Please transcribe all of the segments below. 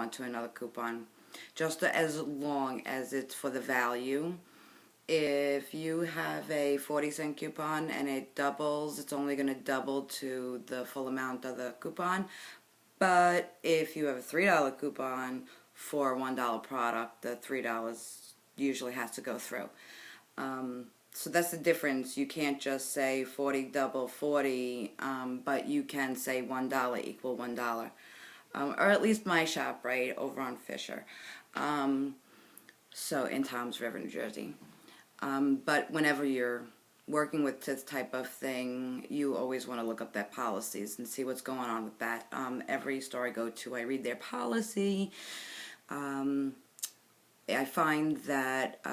on to another coupon, just as long as it's for the value. If you have a 40-cent coupon and it doubles, it's only going to double to the full amount of the coupon. But if you have a $3 coupon for a $1 product, the $3 usually has to go through. So that's the difference. You can't just say 40 double 40, but you can say $1 equal $1. Or at least my shop, right, over on Fisher. So in Toms River, New Jersey. But whenever you're working with this type of thing, you always want to look up their policies and see what's going on with that. Every store I go to, I read their policy. I find that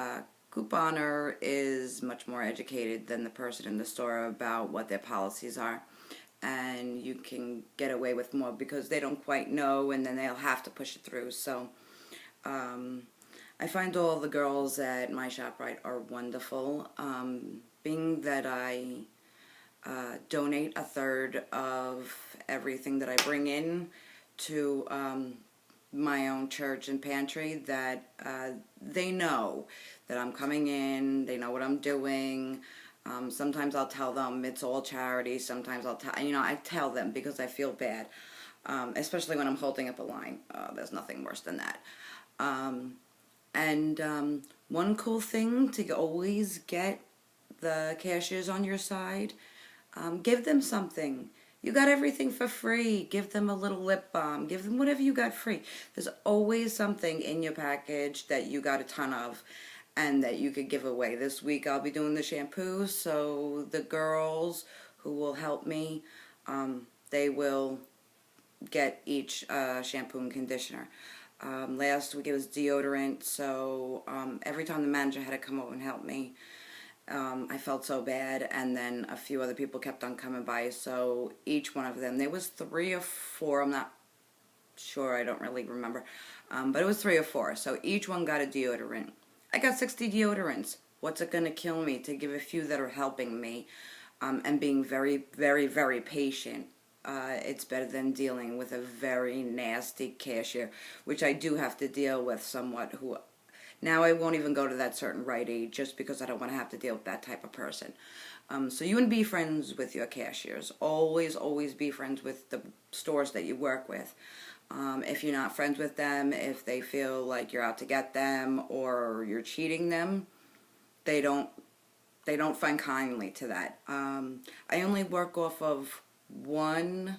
couponer is much more educated than the person in the store about what their policies are, and you can get away with more because they don't quite know, and then they'll have to push it through. So I find all the girls at my ShopRite are wonderful. Being that I donate a third of everything that I bring in to my own church and pantry, that they know that I'm coming in, they know what I'm doing. Sometimes I'll tell them it's all charity. Sometimes I tell them because I feel bad, especially when I'm holding up a line. There's nothing worse than that. And one cool thing to always get the cashiers on your side, give them something. You got everything for free. Give them a little lip balm. Give them whatever you got free. There's always something in your package that you got a ton of and that you could give away. This week I'll be doing the shampoo, so the girls who will help me, they will get each shampoo and conditioner. Last week it was deodorant, so every time the manager had to come over and help me, I felt so bad, and then a few other people kept on coming by, so each one of them, there was 3 or 4, I'm not sure, I don't really remember, but it was 3 or 4, so each one got a deodorant. I got 60 deodorants. What's it going to kill me to give a few that are helping me, and being very, very, very patient. It's better than dealing with a very nasty cashier, which I do have to deal with somewhat, who now I won't even go to that certain Rite Aid just because I don't want to have to deal with that type of person. So you want to be friends with your cashiers. Always, always be friends with the stores that you work with. If you're not friends with them, if they feel like you're out to get them or you're cheating them, they don't find kindly to that. I only work off of one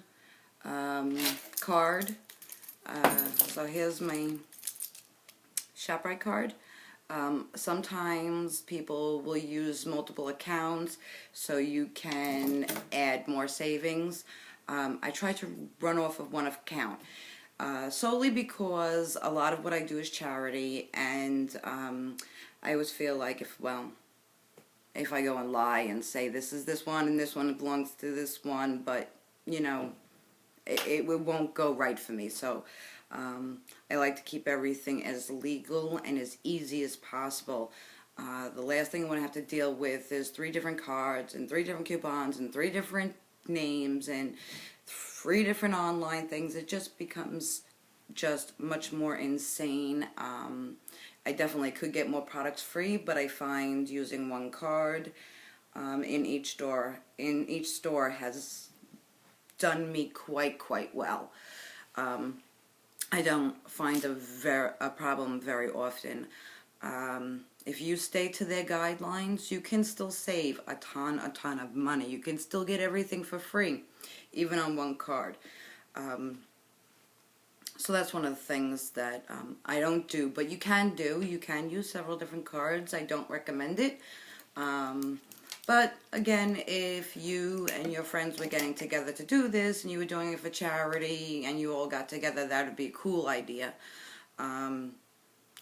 card. So here's my ShopRite card. Sometimes people will use multiple accounts so you can add more savings. I try to run off of one account solely because a lot of what I do is charity, and I always feel like if I go and lie and say this is this one and this one belongs to this one, but it won't go right for me. So I like to keep everything as legal and as easy as possible. The last thing I want to have to deal with is 3 different cards and 3 different coupons and 3 different names and 3 different online things. It just becomes just much more insane. I definitely could get more products free, but I find using one card in each store has done me quite well. I don't find a problem very often. If you stay to their guidelines, you can still save a ton of money. You can still get everything for free, even on one card. So that's one of the things that I don't do, but you can do. You can use several different cards. I don't recommend it. But again, if you and your friends were getting together to do this and you were doing it for charity and you all got together, that would be a cool idea. And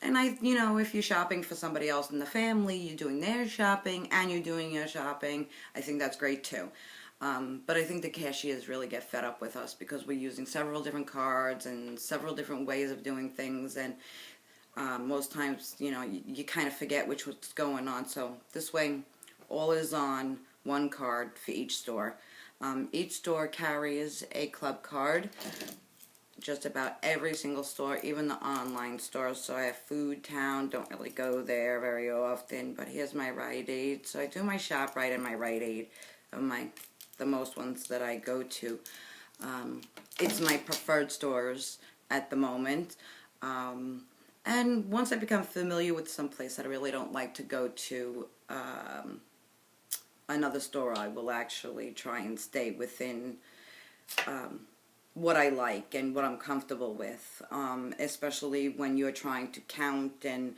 if you're shopping for somebody else in the family, you're doing their shopping and you're doing your shopping, I think that's great too. But I think the cashiers really get fed up with us because we're using several different cards and several different ways of doing things, and most times, you kind of forget what's going on. So this way, all is on one card for each store. Each store carries a club card. just about every single store, even the online stores. So I have Food Town, don't really go there very often, but here's my Rite Aid. So I do my ShopRite and my Rite Aid, the most ones that I go to. It's my preferred stores at the moment. And once I become familiar with some place that I really don't like to go to another store, I will actually try and stay within what I like and what I'm comfortable with, especially when you're trying to count and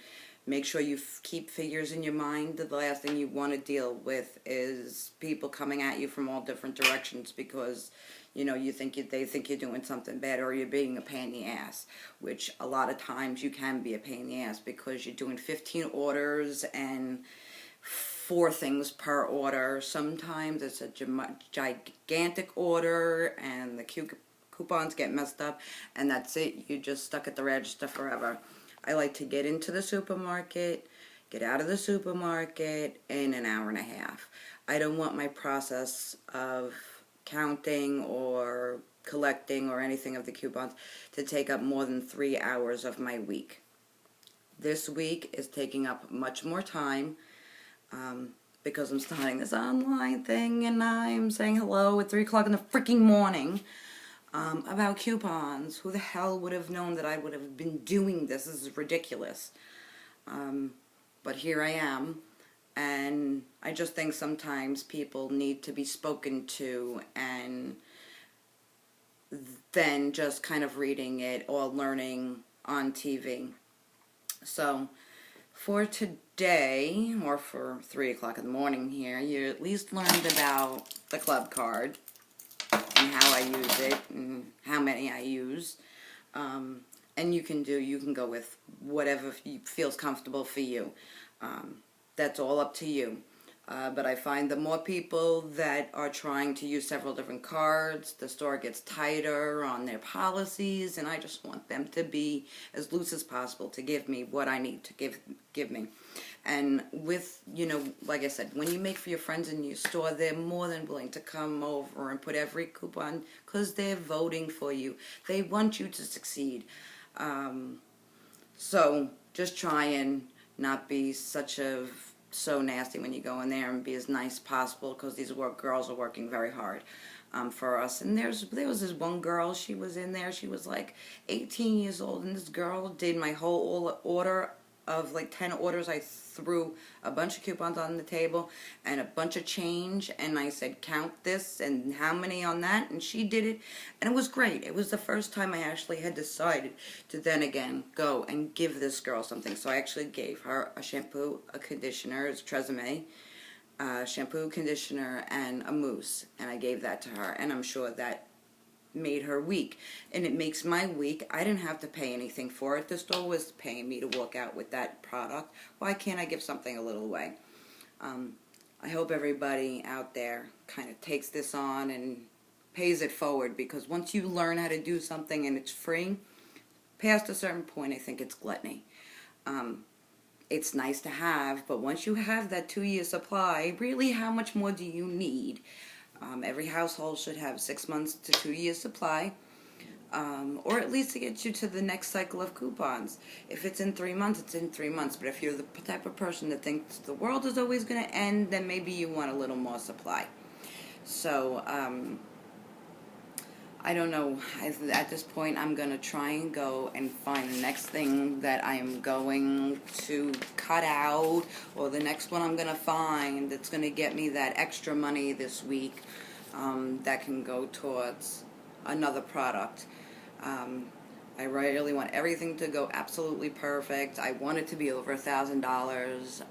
make sure you keep figures in your mind. The last thing you want to deal with is people coming at you from all different directions because they think you're doing something bad or you're being a pain in the ass, which a lot of times you can be a pain in the ass because you're doing 15 orders and 4 things per order. Sometimes it's a gigantic order and the coupons get messed up and that's it. You're just stuck at the register forever. I like to get into the supermarket, get out of the supermarket in an hour and a half. I don't want my process of counting or collecting or anything of the coupons to take up more than 3 hours of my week. This week is taking up much more time because I'm starting this online thing and I'm saying hello at 3 o'clock in the freaking morning about coupons. Who the hell would have known that I would have been doing this? This is ridiculous. But here I am. And I just think sometimes people need to be spoken to and then just kind of reading it or learning on TV. So for today, or for 3 o'clock in the morning here, you at least learned about the club card and how I use it and how many I use. And you can go with whatever feels comfortable for you. That's all up to you. But I find the more people that are trying to use several different cards, the store gets tighter on their policies, and I just want them to be as loose as possible to give me what I need to give me. And with, like I said, when you make for your friends in your store, they're more than willing to come over and put every coupon because they're voting for you. They want you to succeed. So just try and not be so nasty when you go in there and be as nice as possible because these girls are working very hard for us. And there was this one girl, she was in there, she was like 18 years old, and this girl did my whole order of like 10 orders. I threw a bunch of coupons on the table and a bunch of change, and I said, count this and how many on that, and she did it, and it was great. It was the first time I actually had decided to then again go and give this girl something. So I actually gave her a shampoo, a conditioner, it's Tresemme, shampoo, conditioner, and a mousse, and I gave that to her, and I'm sure that made her week, and it makes my week. I didn't have to pay anything for it. The store was paying me to walk out with that product. Why can't I give something a little away? I hope everybody out there kind of takes this on and pays it forward, because once you learn how to do something and it's free, past a certain point, I think it's gluttony. It's nice to have, but once you have that 2-year supply, really how much more do you need? Every household should have 6 months to 2 years supply, or at least to get you to the next cycle of coupons. If it's in 3 months, it's in 3 months. But if you're the type of person that thinks the world is always going to end, then maybe you want a little more supply. So, I don't know. At this point, I'm going to try and go and find the next thing that I am going to cut out, or the next one I'm going to find that's going to get me that extra money this week that can go towards another product. I really want everything to go absolutely perfect. I want it to be over $1,000.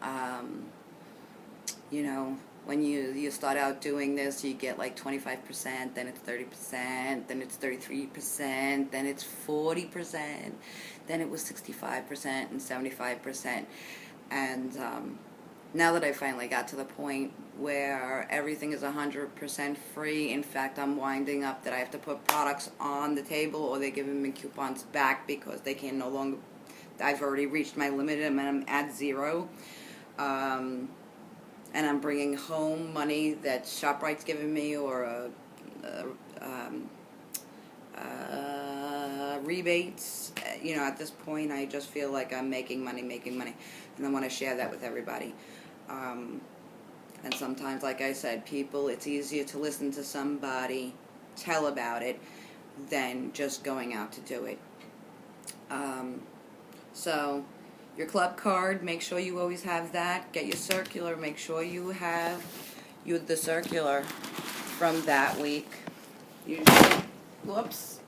When you start out doing this, you get like 25%, then it's 30%, then it's 33%, then it's 40%, then it was 65% and 75%. And now that I finally got to the point where everything is 100% free, in fact, I'm winding up that I have to put products on the table or they're giving me coupons back because they can no longer, I've already reached my limit and I'm at zero. And I'm bringing home money that ShopRite's giving me, or rebates. At this point, I just feel like I'm making money, and I want to share that with everybody. And sometimes, like I said, it's easier to listen to somebody tell about it than just going out to do it. So, your club card, make sure you always have that. Get your circular, make sure you have the circular from that week. Whoops.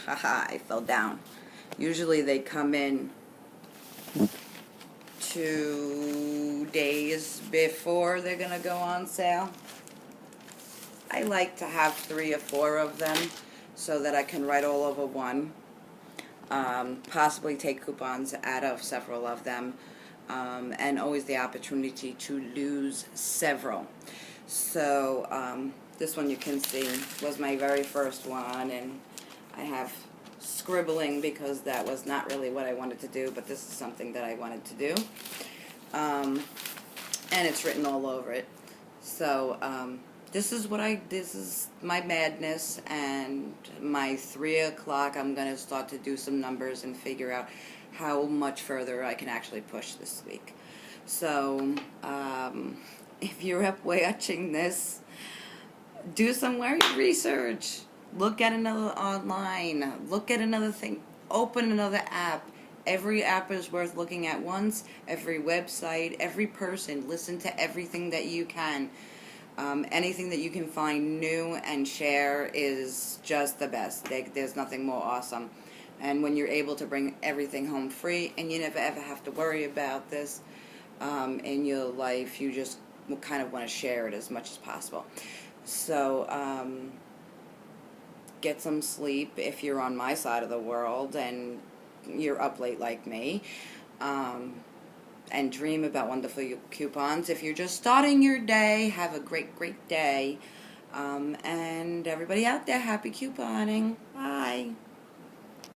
Haha, I fell down. Usually they come in 2 days before they're going to go on sale. I like to have 3 or 4 of them so that I can write all over one. Possibly take coupons out of several of them. And always the opportunity to lose several. So this one you can see was my very first one, and I have scribbling because that was not really what I wanted to do, but this is something that I wanted to do. And it's written all over it. So this is my madness, and my 3 o'clock I'm going to start to do some numbers and figure out how much further I can actually push this week. So if you're up watching this, do some research. Look at another online. Look at another thing. Open another app. Every app is worth looking at once. Every website, every person. Listen to everything that you can. Anything that you can find new and share is just the best. There's nothing more awesome. And when you're able to bring everything home free, and you never ever have to worry about this in your life, you just kind of want to share it as much as possible. So get some sleep if you're on my side of the world and you're up late like me. And dream about wonderful coupons. If you're just starting your day, have a great, great day. And everybody out there, happy couponing. Bye.